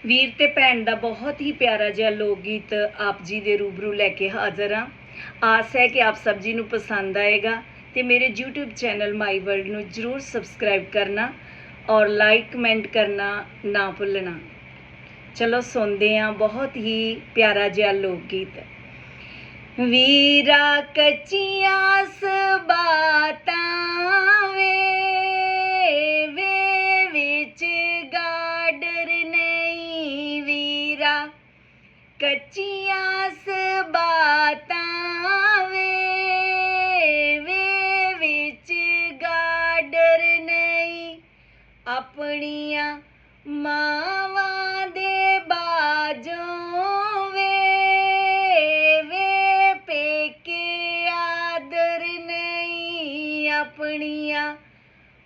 ਵੀਰ ਤੇ ਭੈਣ ਦਾ ਬਹੁਤ ਹੀ ਪਿਆਰਾ ਜਿਹਾ ਲੋਕ ਗੀਤ ਆਪ ਜੀ ਦੇ ਰੂਬਰੂ ਲੈ ਕੇ ਹਾਜ਼ਰ ਹਾਂ। ਆਸ ਹੈ ਕਿ ਆਪ ਸਭ ਜੀ ਨੂੰ ਪਸੰਦ ਆਏਗਾ ਤੇ ਮੇਰੇ YouTube ਚੈਨਲ ਮਾਈ ਵਰਲਡ ਨੂੰ ਜ਼ਰੂਰ ਸਬਸਕ੍ਰਾਈਬ ਕਰਨਾ ਔਰ ਲਾਈਕ ਕਮੈਂਟ ਕਰਨਾ ਨਾ ਭੁੱਲਣਾ। ਚਲੋ ਸੁਣਦੇ ਹਾਂ ਬਹੁਤ ਹੀ ਪਿਆਰਾ ਜਿਹਾ ਲੋਕ ਗੀਤ। ਵੀਰਾ ਕੱਚੀਆਂ ਸਬਾਤਾਂ ਵੇ ਵਿੱਚ ਗਾਡਰ ਨਹੀਂ ਵੀਰਾ, ਕੱਚੀਆਂ ਸਬਾਤਾਂ ਵੇ ਵਿੱਚ ਗਾਡਰ ਨਹੀਂ, ਆਪਣੀਆਂ ਮਾਵਾਂ ਦੇ ਬਾਝੋਂ ਵੇ ਪੇਕੇ ਆਦਰ ਨਹੀਂ, ਆਪਣੀਆਂ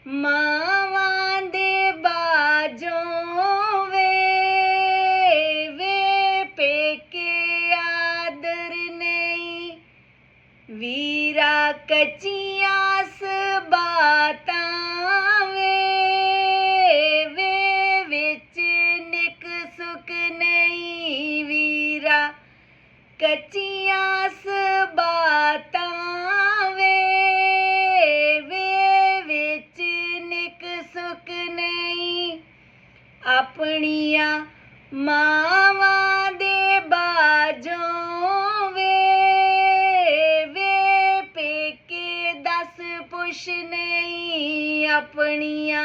ਮਾਵਾਂ ਦੇ ਬਾਝੋਂ ਵੇ ਪੇਕੇ ਆਦਰ ਨਹੀਂ, ਵੀਰਾ ਕੱਚੀਆਂ ਸਬਾਤਾਂ ਵੇ ਵਿੱਚ ਨਿਕ ਸੁਖ ਨਹੀਂ ਵੀਰਾ, ਕੱਚੀਆਂ ਸਬਾਤਾਂ ਵੇ ਵਿੱਚ ਨਿਕ ਸੁਖ ਨਹੀਂ, ਆਪਣੀਆਂ ਮਾਵਾਂ ਦੇ ਬਾਝੋਂ ਵੇ ਪੇਕੇ ਦਸ ਪੁੱਛ ਨਹੀਂ, ਆਪਣੀਆਂ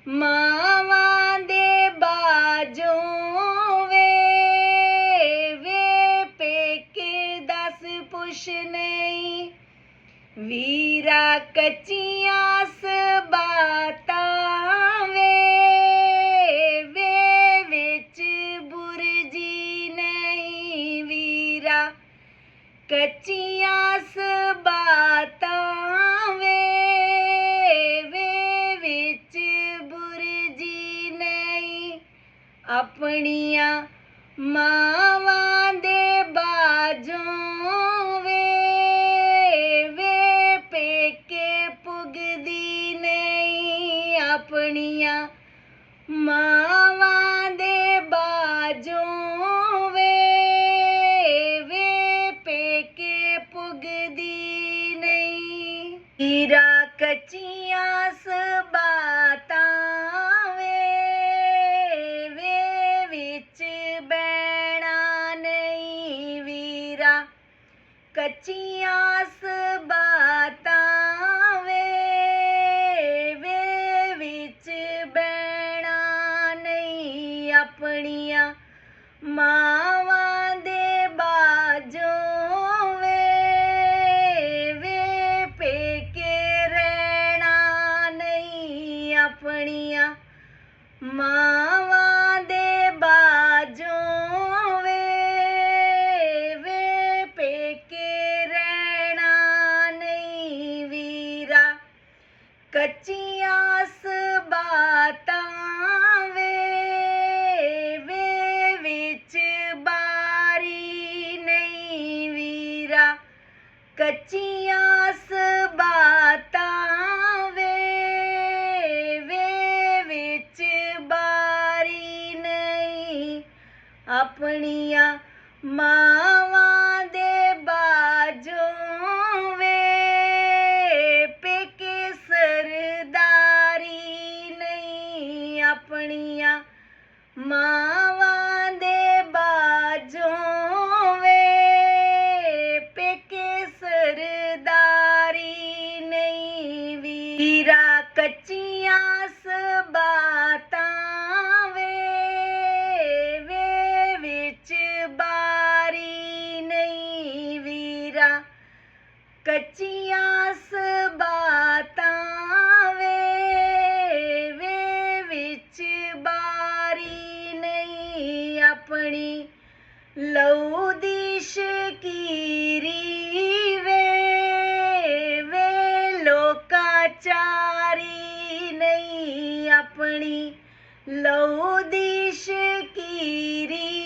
ਮਾਵਾਂ ਦੇ ਬਾਝੋਂ ਵੇ ਪੇਕੇ ਦਸ ਪੁੱਛ ਨਹੀਂ, ਵੀਰਾ ਕੱਚੀਆਂ ਸਬਾਤਾਂ ਵੇ ਵਿੱਚ ਬੁਰਜੀ ਨਹੀਂ ਵੀਰਾ, ਕੱਚੀਆਂ ਸਬਾਤਾਂ ਵੇ ਵਿੱਚ ਬੁਰਜੀ ਨਹੀਂ, ਆਪਣੀਆਂ ਮਾਵਾਂ ਦੇ ਬਾਝੋਂ ਵੇ ਪੇਕੇ ਪੁੱਗਦੀ ਨਹੀਂ, ਆਪਣੀਆਂ ਮਾਵਾਂ ਦੇ ਬਾਝੋਂ ਵੇ ਪੇਕੇ ਪੁੱਗਦੀ ਨਹੀਂ, ਵੀਰਾ ਕੱਚੀਆਂ ਸਬਾਤਾਂ ਵੇ ਵਿੱਚ ਬਹਿਣਾ ਨਹੀਂ ਵੀਰਾ, ਕੱਚੀਆਂ ਸਬਾਤਾਂ ਵੇ ਵਿੱਚ ਬਹਿਣਾ ਨਹੀਂ, ਆਪਣੀਆਂ ਮਾਵਾਂ ਦੇ ਬਾਝੋਂ ਵੇ ਪੇਕੇ ਰਹਿਣਾ ਨਹੀਂ, ਆਪਣੀਆਂ ਮਾਵਾਂ ਦੇ ਬਾਝੋਂ ਵੇ ਪੇਕੇ ਰਹਿਣਾ ਨਹੀਂ ਵੀਰਾ, ਕੱਚੀਆਂ ਸਬਾਤਾਂ ਵੇ ਵਿੱਚ ਬਾਰੀ ਨਹੀਂ ਵੀਰਾ, ਕੱਚੀਆਂ ਸਬਾਤਾਂ ਵੇ ਵਿੱਚ ਬਾਰੀ ਨਹੀਂ, ਆਪਣੀਆਂ ਮਾਵਾਂ ਦੇ ਬਾਝੋਂ ਪੇਕੇ ਸਰਦਾਰੀ ਨਹੀਂ, ਆਪਣੀਆਂ ਮਾਵਾਂ ਦੇ ਬਾਝੋਂ ਪੇਕੇ ਸਰਦਾਰੀ ਨਹੀਂ, ਵੀਰਾ ਕੱਚੀਆਂ ਸਬਾਤਾਂ ਵੇ ਵਿੱਚ ਬਾਰੀ ਨਹੀਂ ਵੀਰਾ, ਕੱਚੀਆਂ ਸਬਾਤਾਂ ਵੇ ਵਿੱਚ ਬਾਰੀ ਨਹੀਂ, ਆਪਣੀ ਲਹੂ ਦੀ ਸ਼ਕੀਰੀ ਵੇ ਲੋਕਾਂ ਚਾਰੀ ਨਹੀਂ, ਆਪਣੀ ਲਹੂ ਦੀ ਸ਼ਕੀਰੀ